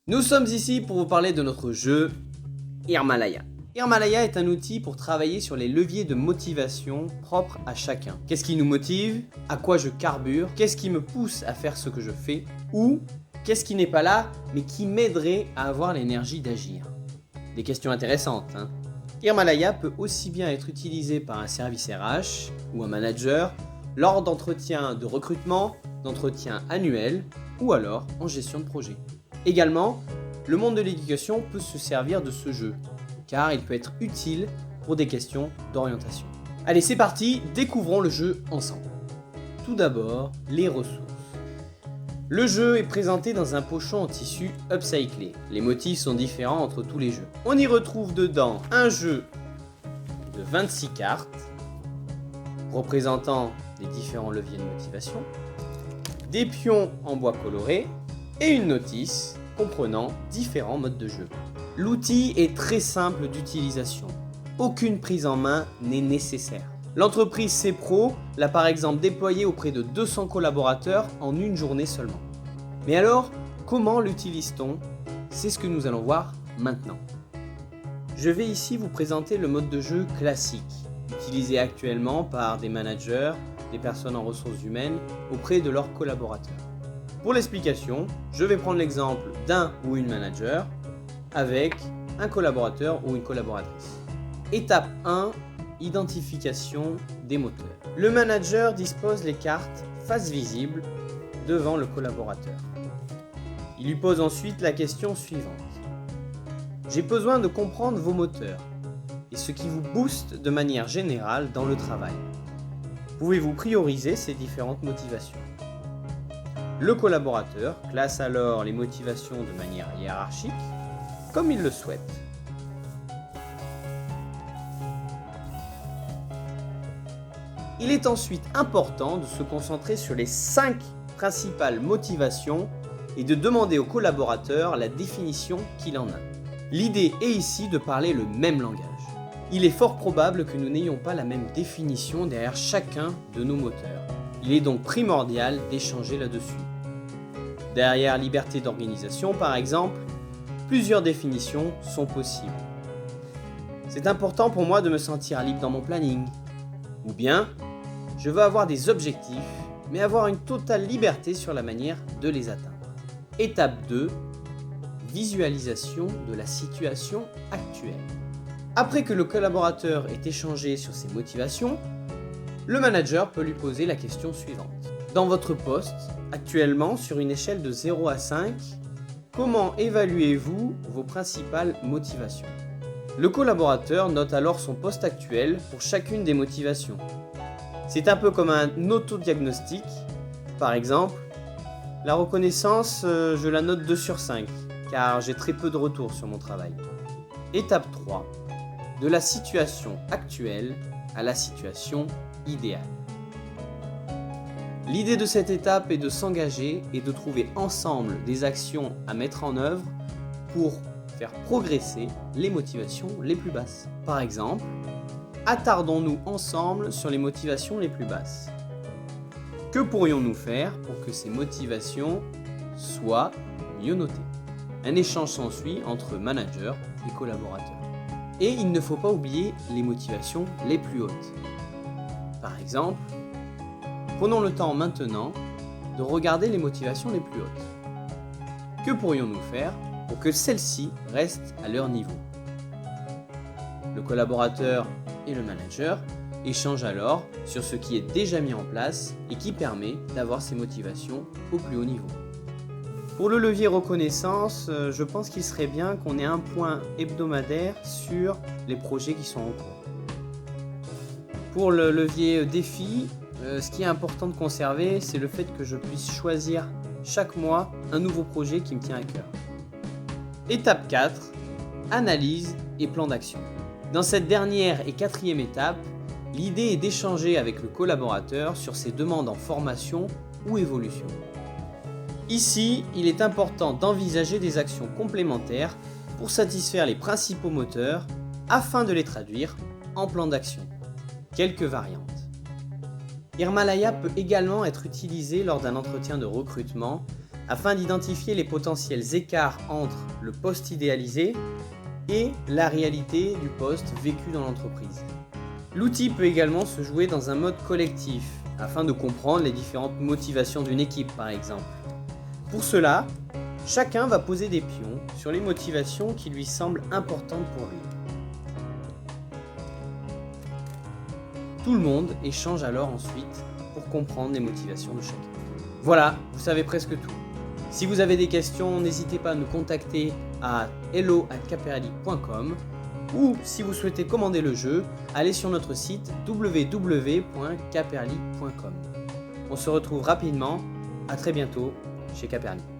Nous sommes ici pour vous parler de notre jeu Hirmalaya. Hirmalaya est un outil pour travailler sur les leviers de motivation propres à chacun. Qu'est-ce qui nous motive? À quoi je carbure? Qu'est-ce qui me pousse à faire ce que je fais? Ou qu'est-ce qui n'est pas là mais qui m'aiderait à avoir l'énergie d'agir? Des questions intéressantes, hein? Hirmalaya peut aussi bien être utilisé par un service RH ou un manager lors d'entretiens de recrutement, d'entretiens annuels ou alors en gestion de projet. Également, le monde de l'éducation peut se servir de ce jeu, car il peut être utile pour des questions d'orientation. Allez, c'est parti, découvrons le jeu ensemble. Tout d'abord, les ressources. Le jeu est présenté dans un pochon en tissu upcyclé. Les motifs sont différents entre tous les jeux. On y retrouve dedans un jeu de 26 cartes, représentant les différents leviers de motivation, des pions en bois coloré, et une notice comprenant différents modes de jeu. L'outil est très simple d'utilisation. Aucune prise en main n'est nécessaire. L'entreprise CPRO l'a par exemple déployé auprès de 200 collaborateurs en une journée seulement. Mais alors, comment l'utilise-t-on? C'est ce que nous allons voir maintenant. Je vais ici vous présenter le mode de jeu classique, utilisé actuellement par des managers, des personnes en ressources humaines auprès de leurs collaborateurs. Pour l'explication, je vais prendre l'exemple d'un ou une manager avec un collaborateur ou une collaboratrice. Étape 1, identification des moteurs. Le manager dispose les cartes face visible devant le collaborateur. Il lui pose ensuite la question suivante. J'ai besoin de comprendre vos moteurs et ce qui vous booste de manière générale dans le travail. Pouvez-vous prioriser ces différentes motivations? Le collaborateur classe alors les motivations de manière hiérarchique, comme il le souhaite. Il est ensuite important de se concentrer sur les 5 principales motivations et de demander au collaborateur la définition qu'il en a. L'idée est ici de parler le même langage. Il est fort probable que nous n'ayons pas la même définition derrière chacun de nos moteurs. Il est donc primordial d'échanger là-dessus. Derrière liberté d'organisation, par exemple, plusieurs définitions sont possibles. C'est important pour moi de me sentir libre dans mon planning. Ou bien, je veux avoir des objectifs, mais avoir une totale liberté sur la manière de les atteindre. Étape 2, visualisation de la situation actuelle. Après que le collaborateur ait échangé sur ses motivations, le manager peut lui poser la question suivante. Dans votre poste, actuellement sur une échelle de 0 à 5, comment évaluez-vous vos principales motivations? Le collaborateur note alors son poste actuel pour chacune des motivations. C'est un peu comme un autodiagnostic. Par exemple, la reconnaissance, je la note 2 sur 5, car j'ai très peu de retours sur mon travail. Étape 3, de la situation actuelle à la situation idéale. L'idée de cette étape est de s'engager et de trouver ensemble des actions à mettre en œuvre pour faire progresser les motivations les plus basses. Par exemple, attardons-nous ensemble sur les motivations les plus basses. Que pourrions-nous faire pour que ces motivations soient mieux notées? Un échange s'ensuit entre managers et collaborateurs. Et il ne faut pas oublier les motivations les plus hautes. Par exemple, prenons le temps maintenant de regarder les motivations les plus hautes. Que pourrions-nous faire pour que celles-ci restent à leur niveau? Le collaborateur et le manager échangent alors sur ce qui est déjà mis en place et qui permet d'avoir ces motivations au plus haut niveau. Pour le levier reconnaissance, je pense qu'il serait bien qu'on ait un point hebdomadaire sur les projets qui sont en cours. Pour le levier défi, ce qui est important de conserver, c'est le fait que je puisse choisir chaque mois un nouveau projet qui me tient à cœur. Étape 4, analyse et plan d'action. Dans cette dernière et 4e étape, l'idée est d'échanger avec le collaborateur sur ses demandes en formation ou évolution. Ici, il est important d'envisager des actions complémentaires pour satisfaire les principaux moteurs afin de les traduire en plan d'action. Quelques variantes. Hirmalaya peut également être utilisé lors d'un entretien de recrutement afin d'identifier les potentiels écarts entre le poste idéalisé et la réalité du poste vécu dans l'entreprise. L'outil peut également se jouer dans un mode collectif, afin de comprendre les différentes motivations d'une équipe par exemple. Pour cela, chacun va poser des pions sur les motivations qui lui semblent importantes pour lui. Tout le monde échange alors ensuite pour comprendre les motivations de chacun. Voilà, vous savez presque tout. Si vous avez des questions, n'hésitez pas à nous contacter à hello@caperly.com ou si vous souhaitez commander le jeu, allez sur notre site www.caperly.com. On se retrouve rapidement, à très bientôt chez Caperly.